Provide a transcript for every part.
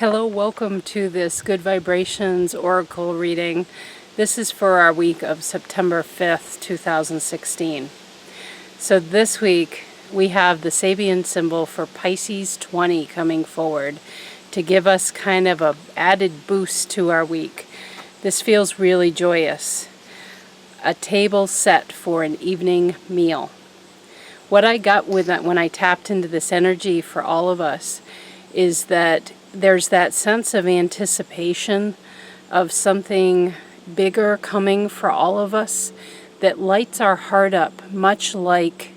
Hello, welcome to this Good Vibrations Oracle reading. This is for our week of September 5th, 2016. So this week we have the Sabian symbol for Pisces 20 coming forward to give us kind of a added boost to our week. This feels really joyous. A table set for an evening meal. What I got with that when I tapped into this energy for all of us is that there's that sense of anticipation of something bigger coming for all of us that lights our heart up, much like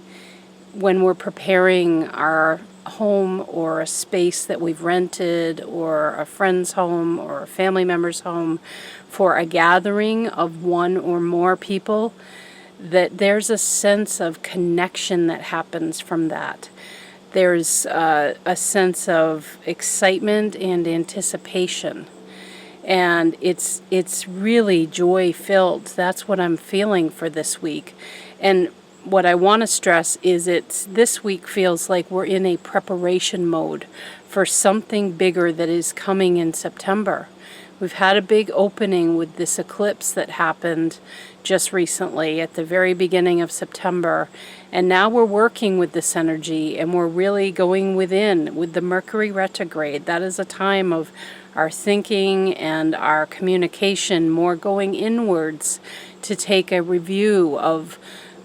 when we're preparing our home or a space that we've rented or a friend's home or a family member's home for a gathering of one or more people, that there's a sense of connection that happens from that. There's a sense of excitement and anticipation, and it's really joy-filled. That's what I'm feeling for this week. And what I want to stress is this week feels like we're in a preparation mode for something bigger that is coming in September. We've had a big opening with this eclipse that happened just recently at the very beginning of September, and now we're working with this energy and we're really going within with the Mercury retrograde. That is a time of our thinking and our communication, more going inwards to take a review of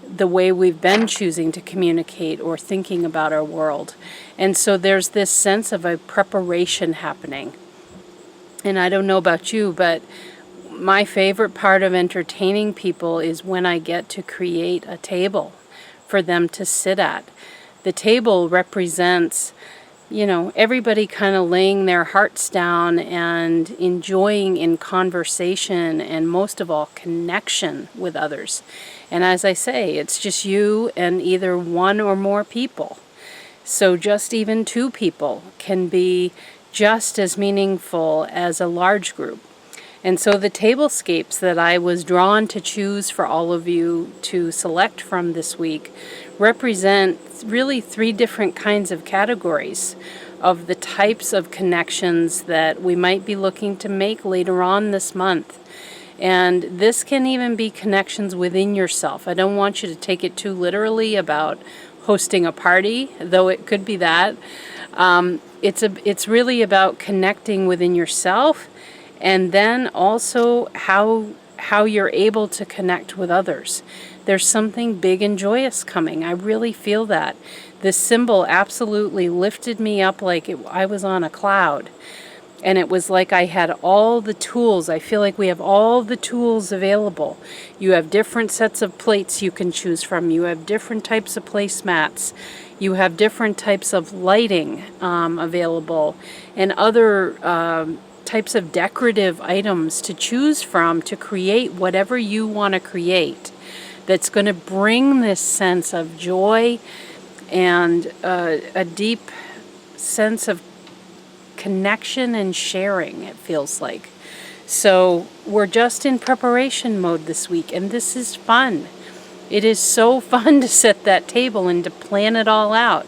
the way we've been choosing to communicate or thinking about our world. And so there's this sense of a preparation happening. And I don't know about you, but my favorite part of entertaining people is when I get to create a table for them to sit at. The table represents, everybody kind of laying their hearts down and enjoying in conversation and most of all connection with others. And as I say, it's just you and either one or more people. So just even two people can be just as meaningful as a large group. And so the tablescapes that I was drawn to choose for all of you to select from this week represent really three different kinds of categories of the types of connections that we might be looking to make later on this month. And this can even be connections within yourself. I don't want you to take it too literally about hosting a party, though it could be that. It's really about connecting within yourself, and then also how you're able to connect with others. There's something big and joyous coming. I really feel that. This symbol absolutely lifted me up like I was on a cloud. And it was like I had all the tools. I feel like we have all the tools available. You have different sets of plates you can choose from. You have different types of placemats. You have different types of lighting available, and other types of decorative items to choose from to create whatever you want to create that's going to bring this sense of joy and a deep sense of connection and sharing, it feels like. So we're just in preparation mode this week, and this is fun. It is so fun to set that table and to plan it all out.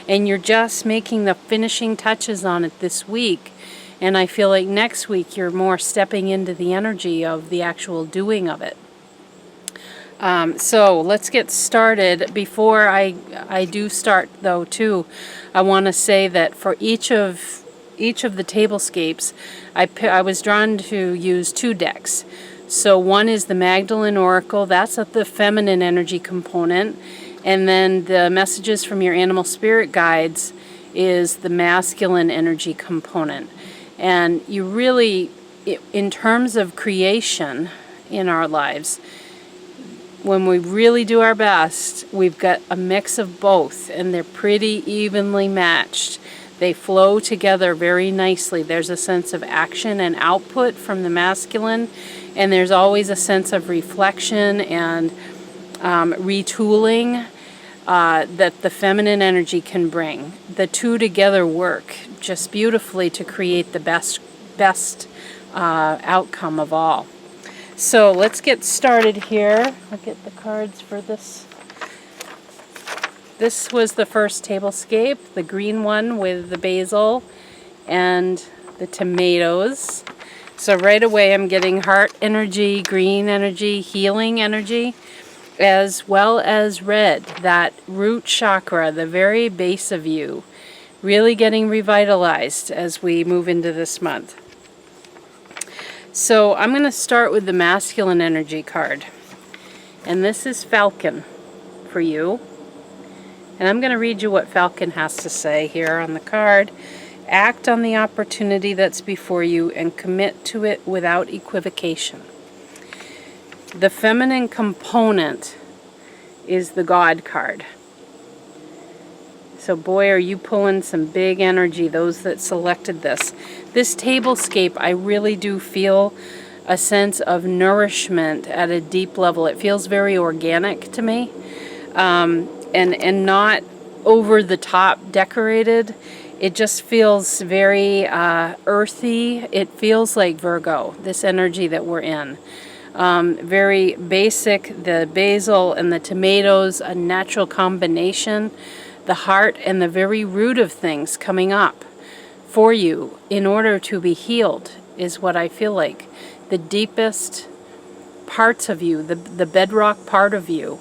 And you're just making the finishing touches on it this week. And I feel like next week you're more stepping into the energy of the actual doing of it. So let's get started. Before I do start, though, too, I want to say that for each of the tablescapes, I was drawn to use two decks. So one is the Magdalene Oracle, that's the feminine energy component, and then the messages from your animal spirit guides is the masculine energy component. And you really, in terms of creation in our lives, when we really do our best, we've got a mix of both, and they're pretty evenly matched. They flow together very nicely. There's a sense of action and output from the masculine, and there's always a sense of reflection and retooling that the feminine energy can bring. The two together work just beautifully to create the best outcome of all. So let's get started here. I'll get the cards for this. This was the first tablescape, the green one with the basil, and the tomatoes. So right away I'm getting heart energy, green energy, healing energy, as well as red, that root chakra, the very base of you, really getting revitalized as we move into this month. So I'm going to start with the masculine energy card. And this is Falcon for you. And I'm going to read you what Falcon has to say here on the card. Act on the opportunity that's before you and commit to it without equivocation. The feminine component is the God card. So boy, are you pulling some big energy, those that selected this. This tablescape, I really do feel a sense of nourishment at a deep level. It feels very organic to me, and not over the top decorated. It just feels very earthy. It feels like Virgo, this energy that we're in. Very basic, the basil and the tomatoes, a natural combination. The heart and the very root of things coming up for you in order to be healed is what I feel like. The deepest parts of you, the bedrock part of you,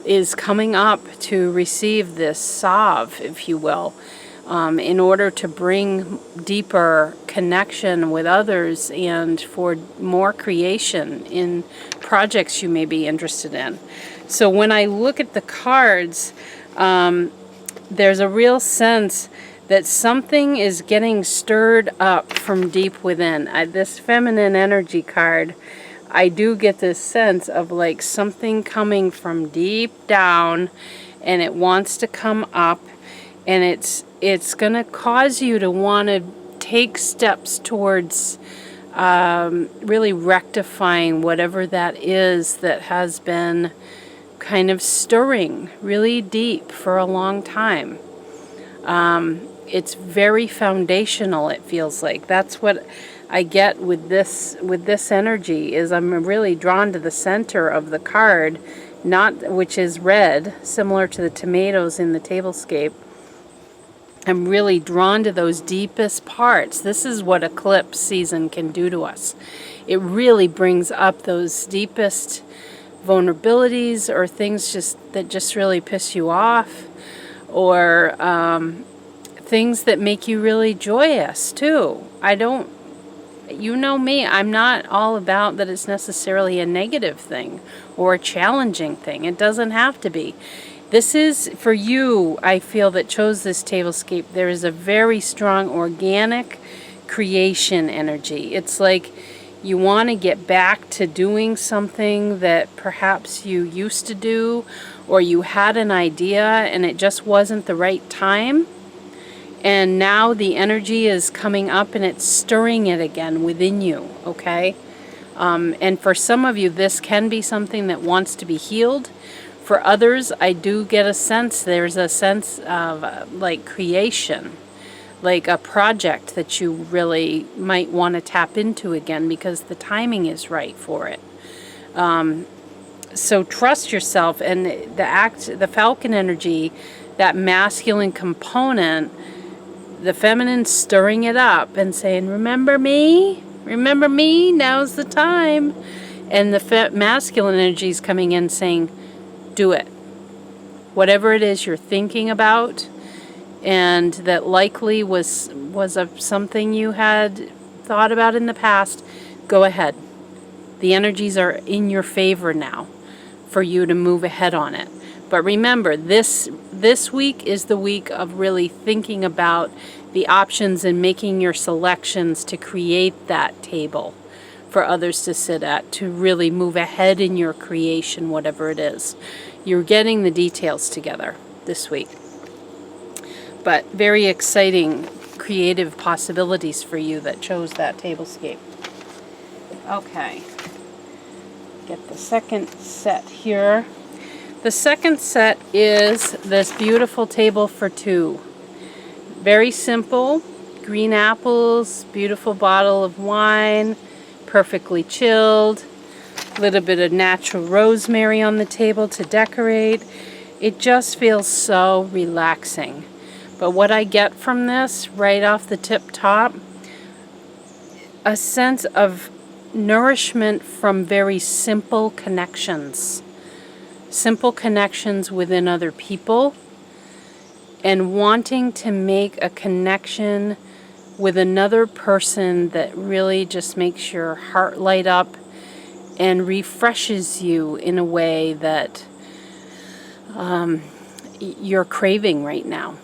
is coming up to receive this salve, if you will, in order to bring deeper connection with others and for more creation in projects you may be interested in. So when I look at the cards, there's a real sense that something is getting stirred up from deep within. This feminine energy card, I do get this sense of like something coming from deep down, and it wants to come up, and it's going to cause you to want to take steps towards really rectifying whatever that is that has been kind of stirring really deep for a long time. It's very foundational, it feels like. That's what I get with this energy, is I'm really drawn to the center of the card, which is red, similar to the tomatoes in the tablescape. I'm really drawn to those deepest parts. This is what eclipse season can do to us. It really brings up those deepest vulnerabilities or things that just really piss you off, or things that make you really joyous too. You know me, I'm not all about that it's necessarily a negative thing or a challenging thing. It doesn't have to be. This is for you, I feel, that chose this tablescape. There is a very strong organic creation energy. It's like you want to get back to doing something that perhaps you used to do, or you had an idea and it just wasn't the right time. And now the energy is coming up and it's stirring it again within you, okay? And for some of you, this can be something that wants to be healed. For others, I do get there's a sense of like creation, like a project that you really might want to tap into again because the timing is right for it. So trust yourself, and the Falcon energy, that masculine component, the feminine stirring it up and saying, remember me, now's the time. And the masculine energy is coming in saying, do it. Whatever it is you're thinking about, and that likely was something you had thought about in the past, go ahead. The energies are in your favor now for you to move ahead on it. But remember, this week is the week of really thinking about the options and making your selections to create that table for others to sit at, to really move ahead in your creation, whatever it is. You're getting the details together this week. But very exciting creative possibilities for you that chose that tablescape. Okay. Get the second set here. The second set is this beautiful table for two. Very simple. Green apples, beautiful bottle of wine, perfectly chilled. A little bit of natural rosemary on the table to decorate. It just feels so relaxing. But what I get from this, right off the tip top, a sense of nourishment from very simple connections. Simple connections within other people, and wanting to make a connection with another person that really just makes your heart light up and refreshes you in a way that you're craving right now.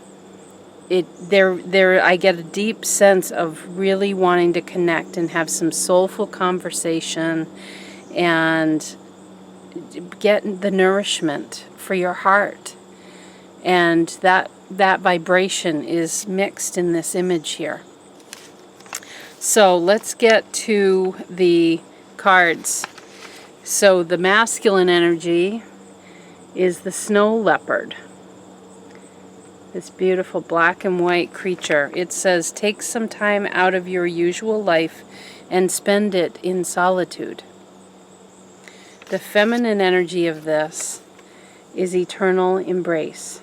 I get a deep sense of really wanting to connect and have some soulful conversation and get the nourishment for your heart. And that vibration is mixed in this image here. So let's get to the cards. So the masculine energy is the snow leopard. This beautiful black and white creature. It says, take some time out of your usual life and spend it in solitude. The feminine energy of this is eternal embrace.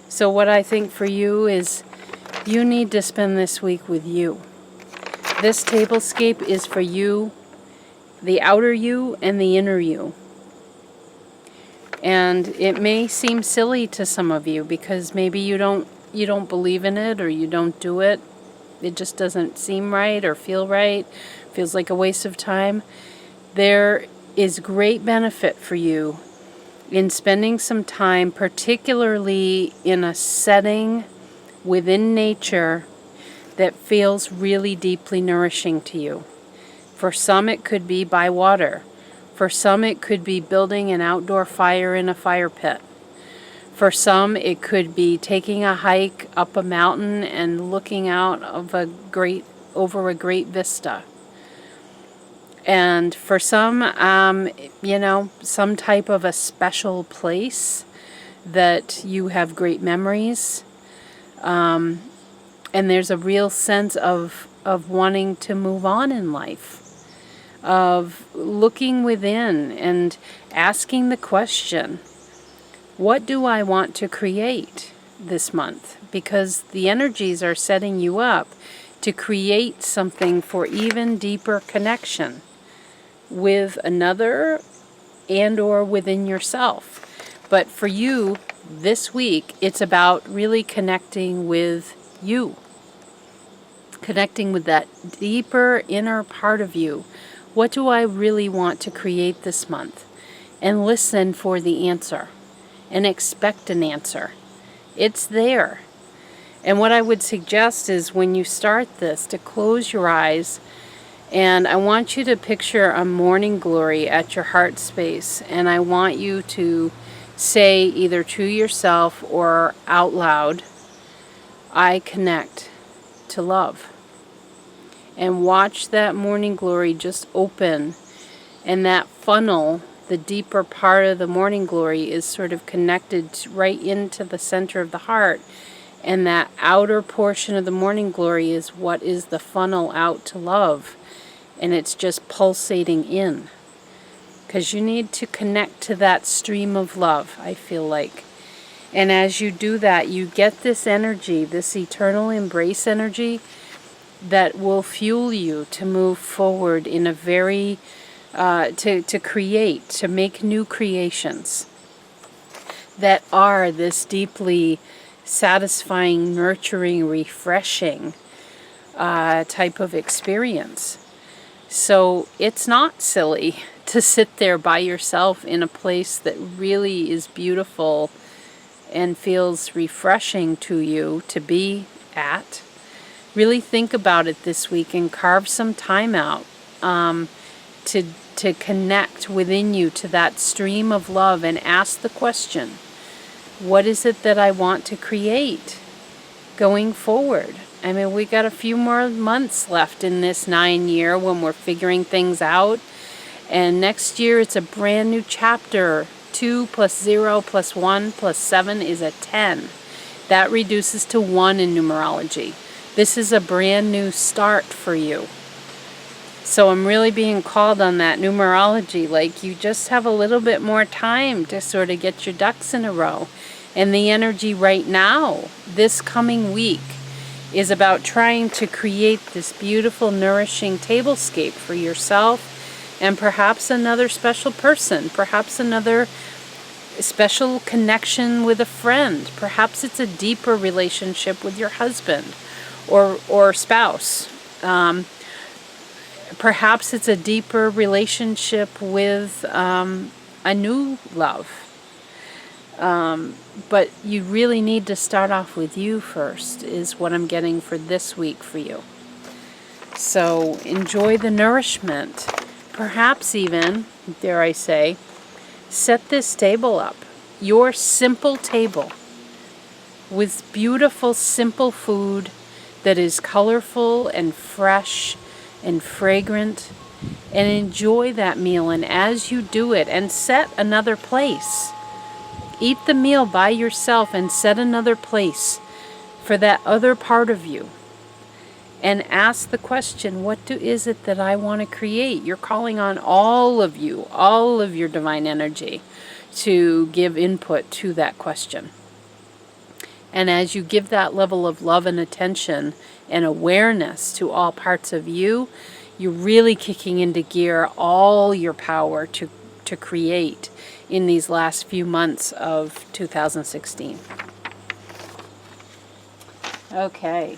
So what I think for you is you need to spend this week with you. This tablescape is for you, the outer you and the inner you. And it may seem silly to some of you because maybe you don't believe in it, or you don't do it. It just doesn't seem right or feel right. Feels like a waste of time. There is great benefit for you in spending some time, particularly in a setting within nature that feels really deeply nourishing to you. For some, it could be by water. For some, it could be building an outdoor fire in a fire pit. For some, it could be taking a hike up a mountain and looking out of over a great vista. And for some, some type of a special place that you have great memories. And there's a real sense of wanting to move on in life, of looking within and asking the question, what do I want to create this month? Because the energies are setting you up to create something for even deeper connection with another and or within yourself. But for you, this week, it's about really connecting with you. Connecting with that deeper inner part of you. What do I really want to create this month? And listen for the answer. And expect an answer. It's there. And what I would suggest is when you start this, to close your eyes, and I want you to picture a morning glory at your heart space, and I want you to say either to yourself or out loud, I connect to love. And watch that morning glory just open, and that funnel, the deeper part of the morning glory, is sort of connected right into the center of the heart, and that outer portion of the morning glory is what is the funnel out to love, and it's just pulsating in, because you need to connect to that stream of love, I feel like. And as you do that, you get this energy, this eternal embrace energy, that will fuel you to move forward in a very, to create, to make new creations that are this deeply satisfying, nurturing, refreshing type of experience. So it's not silly to sit there by yourself in a place that really is beautiful and feels refreshing to you to be at. Really think about it this week and carve some time out to connect within you to that stream of love and ask the question, what is it that I want to create going forward? I mean, we got a few more months left in this 9-year when we're figuring things out. And next year it's a brand new chapter. 2 plus 0 plus 1 plus 7 is a 10. That reduces to 1 in numerology. This is a brand new start for you. So I'm really being called on that numerology. Like, you just have a little bit more time to sort of get your ducks in a row. And the energy right now, this coming week, is about trying to create this beautiful, nourishing tablescape for yourself and perhaps another special person, perhaps another special connection with a friend. Perhaps it's a deeper relationship with your husband or spouse. Perhaps it's a deeper relationship with a new love. But you really need to start off with you first, is what I'm getting for this week for you. So enjoy the nourishment. Perhaps even, dare I say, set this table up. Your simple table with beautiful, simple food that is colorful and fresh and fragrant. And enjoy that meal. And as you do it, and set another place. Eat the meal by yourself and set another place for that other part of you. And ask the question, what is it that I want to create? You're calling on all of you, all of your divine energy, to give input to that question. And as you give that level of love and attention and awareness to all parts of you, you're really kicking into gear all your power to create in these last few months of 2016. Okay.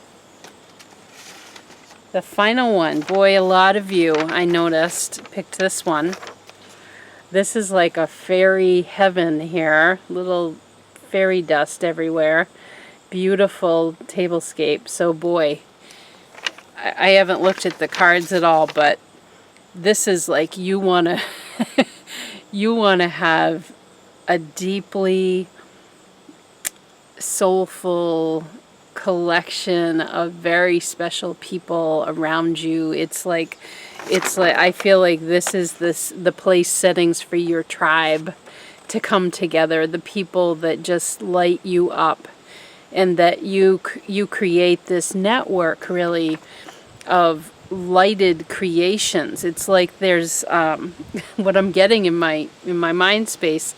The final one. Boy, a lot of you, I noticed, picked this one. This is like a fairy heaven here. Little fairy dust everywhere. Beautiful tablescape. So boy, I haven't looked at the cards at all, but this is like you want to you want to have a deeply soulful collection of very special people around you. It's like I feel like this is the place settings for your tribe to come together, the people that just light you up, and that you create this network really of lighted creations. It's like there's what I'm getting in my mind space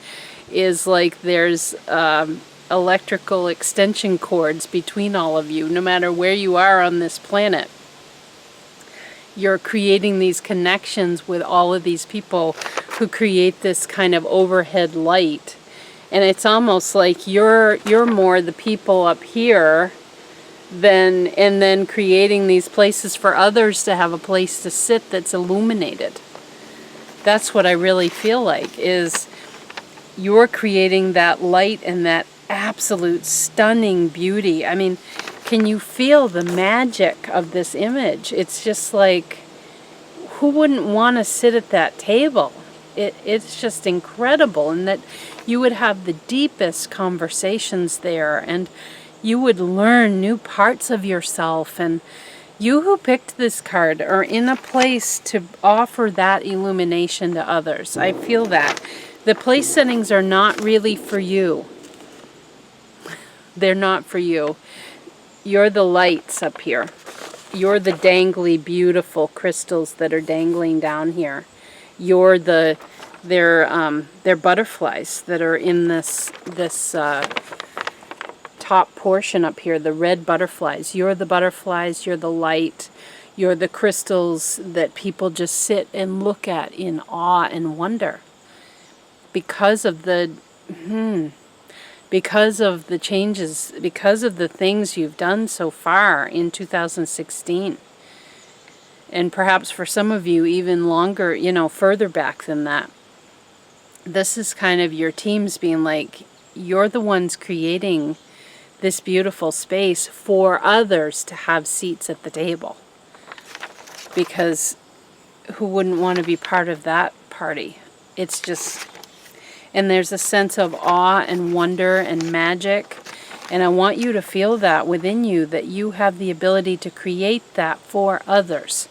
is like there's electrical extension cords between all of you. No matter where you are on this planet, you're creating these connections with all of these people who create this kind of overhead light. And it's almost like you're more the people up here and then creating these places for others to have a place to sit that's illuminated. That's what I really feel like, is you're creating that light and that absolute stunning beauty. I mean, can you feel the magic of this image? It's just like, who wouldn't want to sit at that table? It's just incredible, and that you would have the deepest conversations there, and you would learn new parts of yourself. And you who picked this card are in a place to offer that illumination to others. I feel that. The place settings are not really for you. They're not for you. You're the lights up here. You're the dangly, beautiful crystals that are dangling down here. You're they're butterflies that are in this top portion up here, the red butterflies. You're the butterflies, you're the light, you're the crystals that people just sit and look at in awe and wonder because of the changes, because of the things you've done so far in 2016. And perhaps for some of you even longer, further back than that. This is kind of your teams being like, you're the ones creating this beautiful space for others to have seats at the table. Because who wouldn't want to be part of that party? It's just, and there's a sense of awe and wonder and magic. And I want you to feel that within you, that you have the ability to create that for others.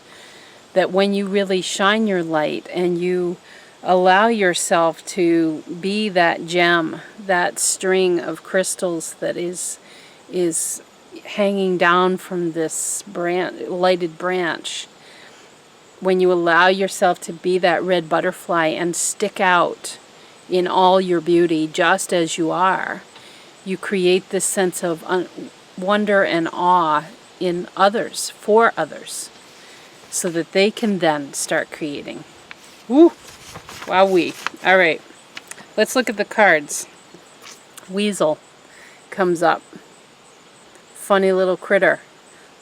That when you really shine your light and you allow yourself to be that gem, that string of crystals that is hanging down from this lighted branch, when you allow yourself to be that red butterfly and stick out in all your beauty just as you are, you create this sense of wonder and awe in others, for others, so that they can then start creating. Woo! Wowee. All right, let's look at the cards. Weasel comes up. Funny little critter.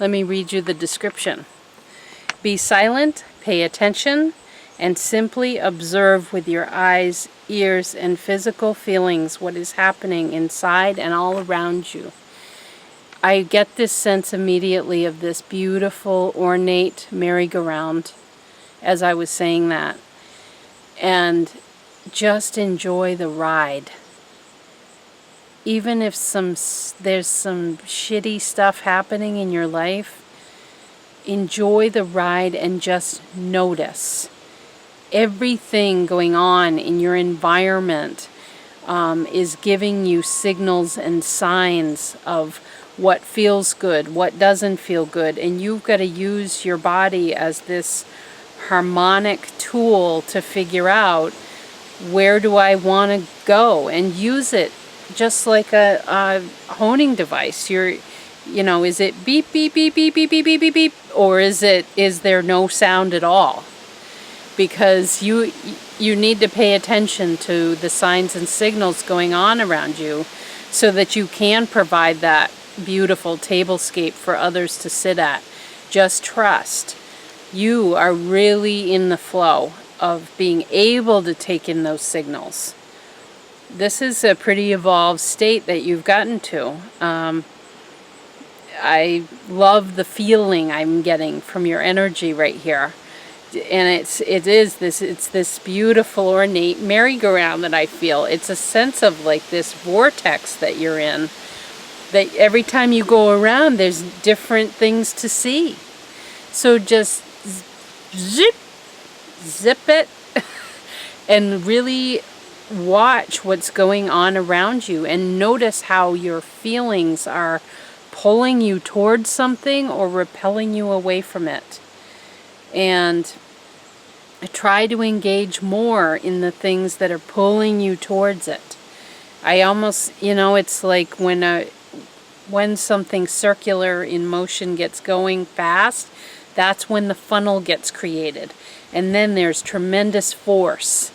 Let me read you the description. Be silent, pay attention, and simply observe with your eyes, ears, and physical feelings what is happening inside and all around you. I get this sense immediately of this beautiful, ornate merry-go-round as I was saying that. And just enjoy the ride. Even if there's some shitty stuff happening in your life, enjoy the ride and just notice everything going on in your environment is giving you signals and signs of what feels good, what doesn't feel good, and you've got to use your body as this harmonic tool to figure out where do I want to go, and use it just like a honing device. Is it beep, beep, beep, beep, beep, beep, beep, beep, beep, or is there no sound at all? Because you need to pay attention to the signs and signals going on around you so that you can provide that beautiful tablescape for others to sit at. Just trust. You are really in the flow of being able to take in those signals. This is a pretty evolved state that you've gotten to. I love the feeling I'm getting from your energy right here. And it's this beautiful ornate merry-go-round that I feel. It's a sense of like this vortex that you're in, that every time you go around there's different things to see. So just zip it and really watch what's going on around you and notice how your feelings are pulling you towards something or repelling you away from it. And try to engage more in the things that are pulling you towards it. I almost, it's like when something circular in motion gets going fast, that's when the funnel gets created. And then there's tremendous force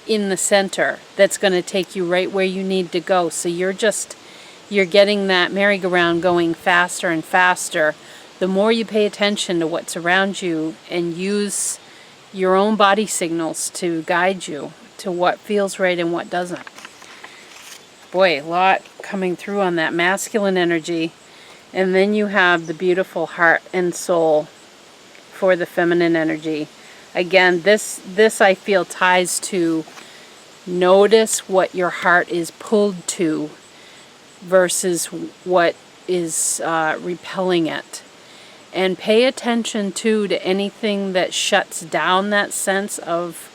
in the center that's going to take you right where you need to go. So you're getting that merry-go-round going faster and faster. The more you pay attention to what's around you and use your own body signals to guide you to what feels right and what doesn't. Boy, a lot coming through on that masculine energy. And then you have the beautiful heart and soul for the feminine energy. Again, this I feel ties to notice what your heart is pulled to versus what is repelling it. And pay attention too to anything that shuts down that sense of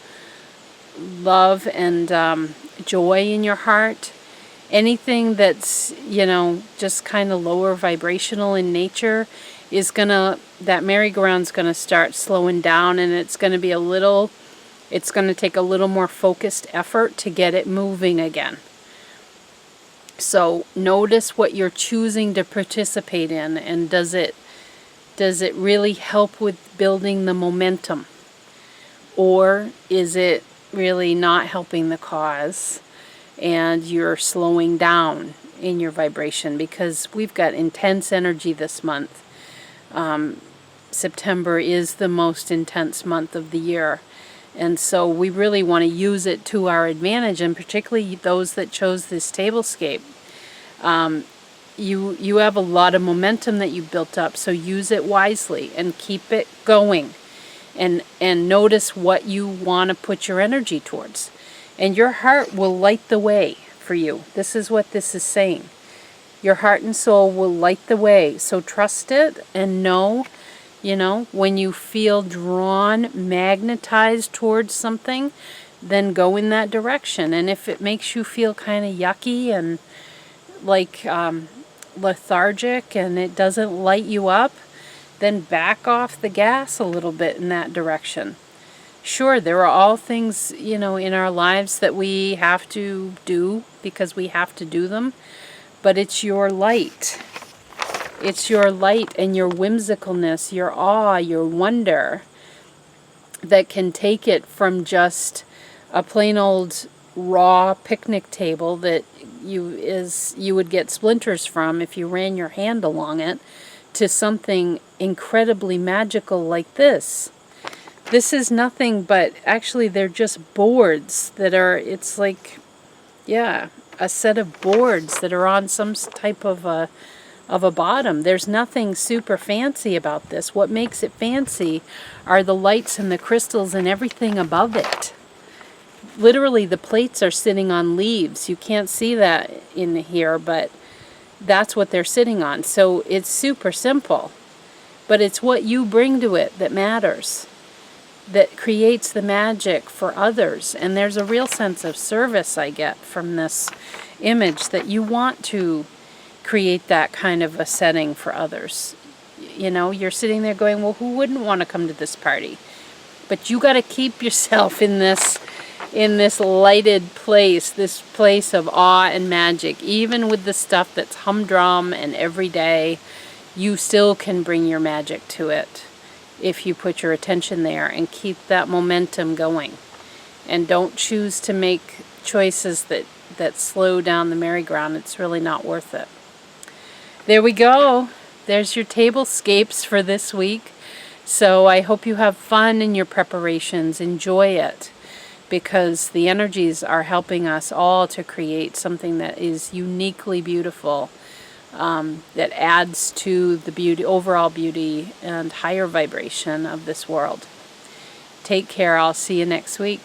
love and joy in your heart. Anything that's, just kind of lower vibrational in nature is that merry-go-round's gonna start slowing down, and it's gonna take a little more focused effort to get it moving again. So notice what you're choosing to participate in, and does it really help with building the momentum? Or is it really not helping the cause and you're slowing down in your vibration? Because we've got intense energy this month. September is the most intense month of the year. And so we really want to use it to our advantage, and particularly those that chose this tablescape. You have a lot of momentum that you built up, so use it wisely and keep it going, and notice what you want to put your energy towards, and your heart will light the way for you. This is what this is saying. Your heart and soul will light the way, so trust it and know, when you feel drawn, magnetized towards something, then go in that direction. And if it makes you feel kind of yucky and like lethargic and it doesn't light you up, then back off the gas a little bit in that direction. Sure, there are all things, in our lives that we have to do because we have to do them, but it's your light. It's your light and your whimsicalness, your awe, your wonder that can take it from just a plain old raw picnic table that you would get splinters from if you ran your hand along it, to something incredibly magical like this. This is nothing but, actually they're just boards that are, it's like, yeah, a set of boards that are on some type of a bottom. There's nothing super fancy about this. What makes it fancy are the lights and the crystals and everything above it. Literally, the plates are sitting on leaves. You can't see that in here, but that's what they're sitting on. So it's super simple, but it's what you bring to it that matters, that creates the magic for others. And there's a real sense of service I get from this image, that you want to create that kind of a setting for others. You know, you're sitting there going, well, who wouldn't want to come to this party? But you got to keep yourself in this lighted place, this place of awe and magic. Even with the stuff that's humdrum and everyday, you still can bring your magic to it if you put your attention there and keep that momentum going. And don't choose to make choices that slow down the merry-go-round. It's really not worth it. There we go. There's your tablescapes for this week. So I hope you have fun in your preparations. Enjoy it, because the energies are helping us all to create something that is uniquely beautiful, that adds to the beauty, overall beauty and higher vibration of this world. Take care. I'll see you next week.